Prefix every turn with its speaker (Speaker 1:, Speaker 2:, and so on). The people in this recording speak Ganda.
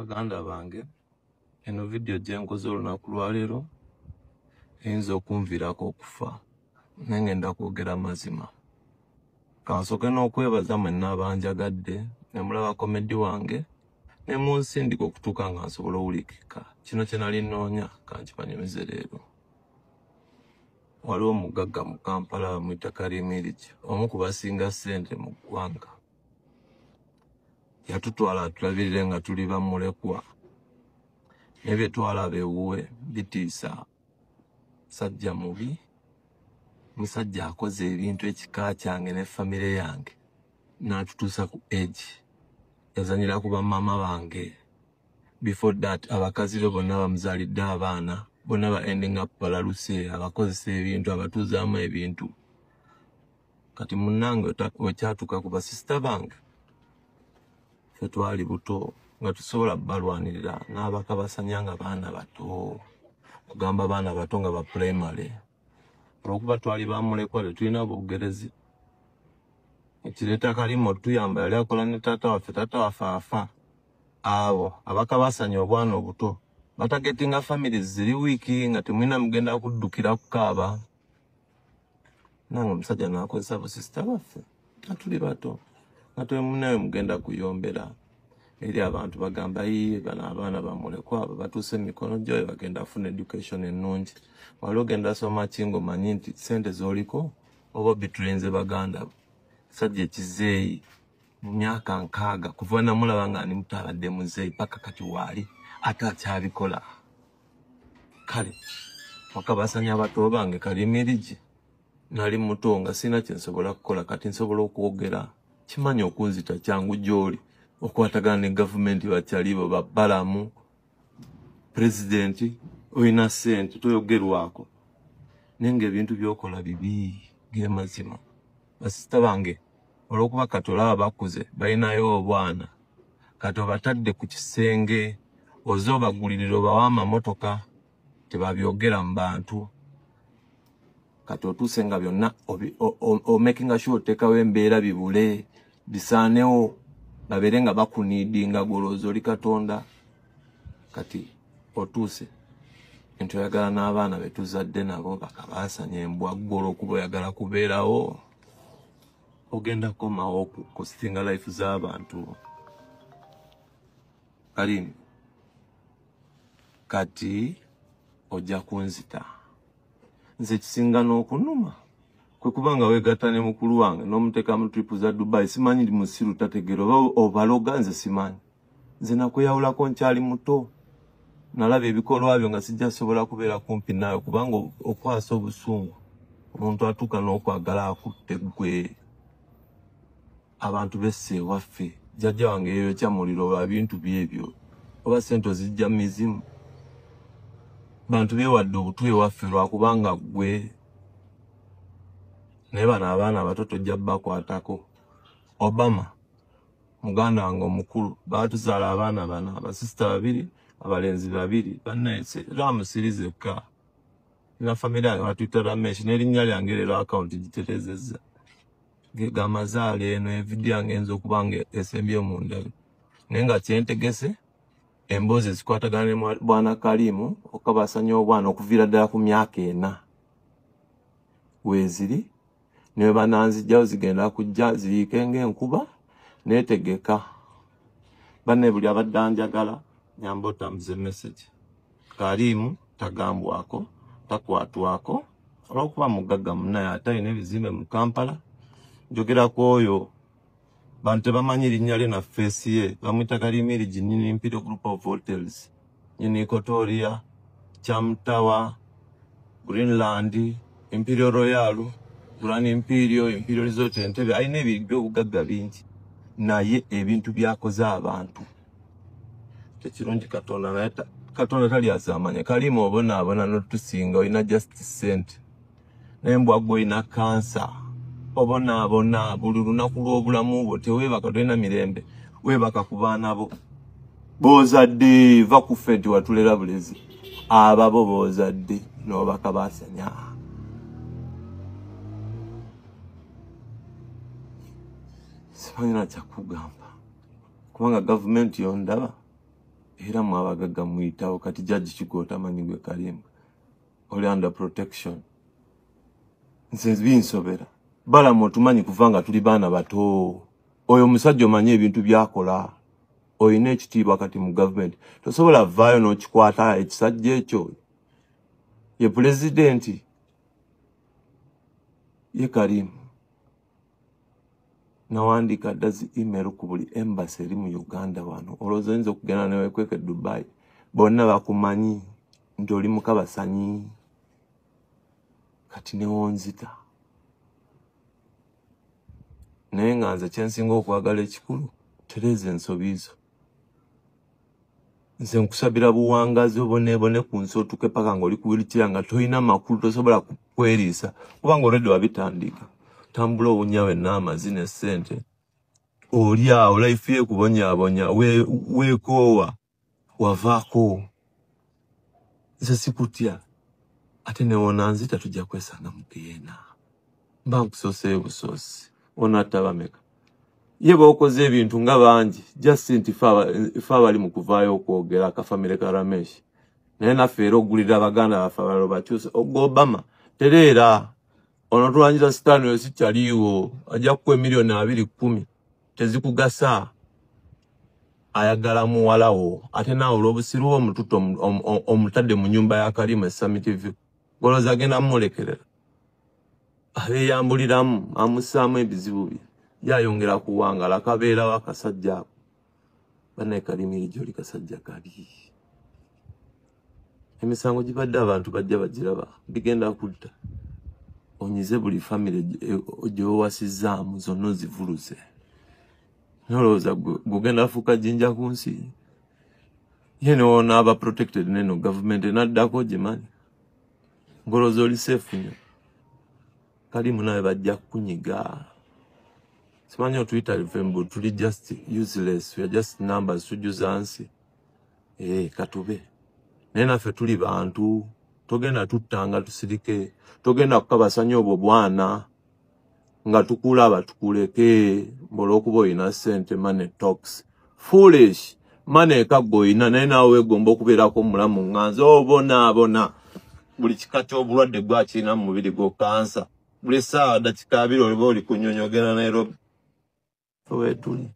Speaker 1: baganda bange eno video gyenkoze olunaku lwaleero eyinza okunviirako okufa naye ngenda kwogera mazima. Kansooke n'okwebaza mwenna abanjagadde ne mulaba komedi wange ne munsindika okutuuka nga nsobola owulikika. Kino kye nali nnoonya kankibanyumize leero. Waliwo omugagga mu Kampala bamuyita Kalimirigi, omu ku basinga ssente mu ggwanga. Yatutwala atulabirire nga tuli bamulekwa. Ne bye twalaba ewuwe bitiisa. Musajja mubi, musajja akoze ebintu ekika kyange ne famire yange n'atutuusa ku age. Yazanyira ku bamama bange. Before that abakazi be bonna bamuzaalidde abaana bonna ba ending up balaluse, abakozesa ebintu, abatuuzaamu ebintu. Kati munnange wekyatuuka ku basisita bange ffe twali buto nga tusobola balwanirira n'abakabasanya nga baana bato, kugamba baana bato nga ba primary. Olwokuba twali bamulekwa tetulina bugerezi. Ekireeta Kalimo tuyamba yali akola ne taata waffe afa. Abo abakabasanya obwana obuto batagetinga families ziri wiiki nga temulina mugenda kuddukira kukaaba. Nange omusajja n'akozesa basisita baffe nga tuli bato nga temunawe mugenda kuyombera eri abantu bagamba bano abaana bamulekwa abo batuuse emikono gyo bagenda kufuna education ennungi. Wali ogenda soma kingo manyi nti ssente z'oliko oba bitulenze baganda bo. Sajja ekizeeyi mu myaka 6 kuva namulaba nga ani muto abadde muzeeyi paka kati waali ate akyabikola. Kale wakabasanya bato bange Kalimirigi nali muto nga sina kye nsobola kukola, kati nsobola okwogera. Kimanyi okunzita kyangu gy'oli okwatagana ne gavumenti bakyalibo babbalamu pulezidenti oyina ssente toyogerwako naye ng'ebintu by'okola bibi g'emazima. Basisita bange olw'okuba kati olaba bakuze balinayo obwana kati obatadde ku kisenge oze obagulirira obawa amamotoka tebabyogera mu bantu. Kati otuuse nga byonna makinga sure oteekawo embeera bibule bisaanewo babeere nga bakuniidinga gwolooza oli Katonda. Kati otuuse nti oyagala n'abaana be tuzadde nabo bakabaasanya embwaggo olw'okuba oyagala kubeerawo. Ogenda kukomawo okusitinga life z'abantu. Kalimu kati ojja kunzita. Nze kisinga n'okunuma kwe kubanga weegatta ne mukulu wange n'omuteeka mu tripu za Dubai. Simanyi ndi musiru tategeera oba obaloga, nze simanyi. Nze nakweyawulako nkyali muto. Nalaba ebikolwa byo nga sijja sobola kubeera kumpi naawe kubanga okwasa obusungu omuntu atuuka n'okwagala akutte ggwe. Abantu besse ewaffe jjajja wange yeeyokya muliro olwa bintu byebyo oba ssente ozijja mu mizimu. Bantu beewadde obutu ewaffe lwakubanga ggwe. Naye bano abaana abato tojja bakwatako. Obama muganda wange omukulu baatuzaala abaana bana, abasisita 2 abalenzi 2. Bannaye ramusirizeeka na famire yange batuyita Ramesh n'erinnya lyange leero akawunti gitereezezza. Gamazaala eno evidiyo yange enza okuba nga esembye mu ndabe naye nga kyentegese emboozi zikwatagana ne bwana Kalimu okabasanya obwana okuviira ddala ku myaka 4 weeziri ne bananzijjawo zigenda kujja ziyiike ng'enkuba neetegeka. Banne buli abadde anjagala nyamba otambuza message. Kalimu tagambwako takwatwako olw'okuba mugagga munnaye ate alina ebizimbe mu Kampala. Njogera ku oyo bantu tebamanyi linnya lye na feesi ye bamuyita Kalimirigi nnyini Imperial Group of Hotels, nnyini Equatoria, Cham Tower, Greenland, Imperial Royal, Grand Imperial Resort Entebbe. Alina ebintu by'obugagga bingi naye ebintu byakoze abantu tekirungi Katonda naye Katonda tali asamanya. Kalimu obonaabona n'otusinga olina just ssente naye embwaggo olina kansa. Obonaabona buli lunaku lw'obulamu bwo teweebaka tolina mirembe weebaka ku baana bo boozadde va ku ffe nti watulera bulezi ababo boozadde n'obakabaasanya. Simanyi na kyakugamba kubanga gavumenti yondaba era mwabagaga muyitawo kati judge Kigoota Manyigwe Kalimba oli under protection nze binsobera balamu otumanyi kuvanga tuli baana bato oyo musajja omanyi ebintu byakola oyina ekitiibwa kati mu government tosobola vaayo n'okikwata ekisajja ekyo ye pulezidenti ye Kalimba nawandika dazi email ku buli embassy eri mu Uganda wano olowooza oyinza okugenda newekweka Dubai bonna bakumanyi nti oli mukabasanyi kati newonzita naye nga nze kyensinga okwagala ekikulu tereza ensobi zo nze nkusabira buwangazi obonebone ku nsi otuuke paka ng'oli ku wheelchair nga toyina makulu tosobola kweriisa kubanga olwedde wabitandika tambula obunyawe n'amazina essente oli awo life ye kubonyaabonya weekoowa wavaako nze sikutya ate newona nzita tujja kwesanga mugeena mba nkusooseyo busoosi ona tabameka ye bookoze ebintu nga bangi just nti fa abali mu kuvaayo okwogera akafamire ka Ramesh naye naffe era ogulira abaganda baffe abalala bakyuse Obama tereera ono tulangira sitaani oyo sikyaliiwo ajja kukuwa $210,000 tezikugasa ayagala muwalawo ate naawe olw'obusiru omututo omutadde mu nyumba ya Kalimba Summit View golooza agenda mumulekerera abeeyambuliramu amussaamu ebizibu bye yayongera kuwangala akabeerawo akasajja ako bannaye Kalimba gy'oli kasajja kabi emisango gibadde abantu bajja bagiraba bigenda kudda onyize buli famire gy'owasizaamu zonna ozivuluze nolowooza gugenda fuuka jjinja ku nsi ye newonaaba protected neno government enaddako gimanyi ngolooza oli safe nnyo Kalimba nawe bajja kunyiga simanyi otuyita livembu tuli just useless we are just numbers tujjuza nsi katube naye naffe tuli bantu togenda tuttanga tusirike togenda kukabasanya obwo bwana nga tukulaba tukuleke olw'okuba oyina ssente money talks foolish money ekaggo oyina naye naawe weegomba okubeerako mulamu nganze obonaabona buli kika ky'obulwadde gwakirina mu mubiri gwo kansa buli ssaawa dakika 2 oliba oli kunnyonnyogera Nairobi wetuli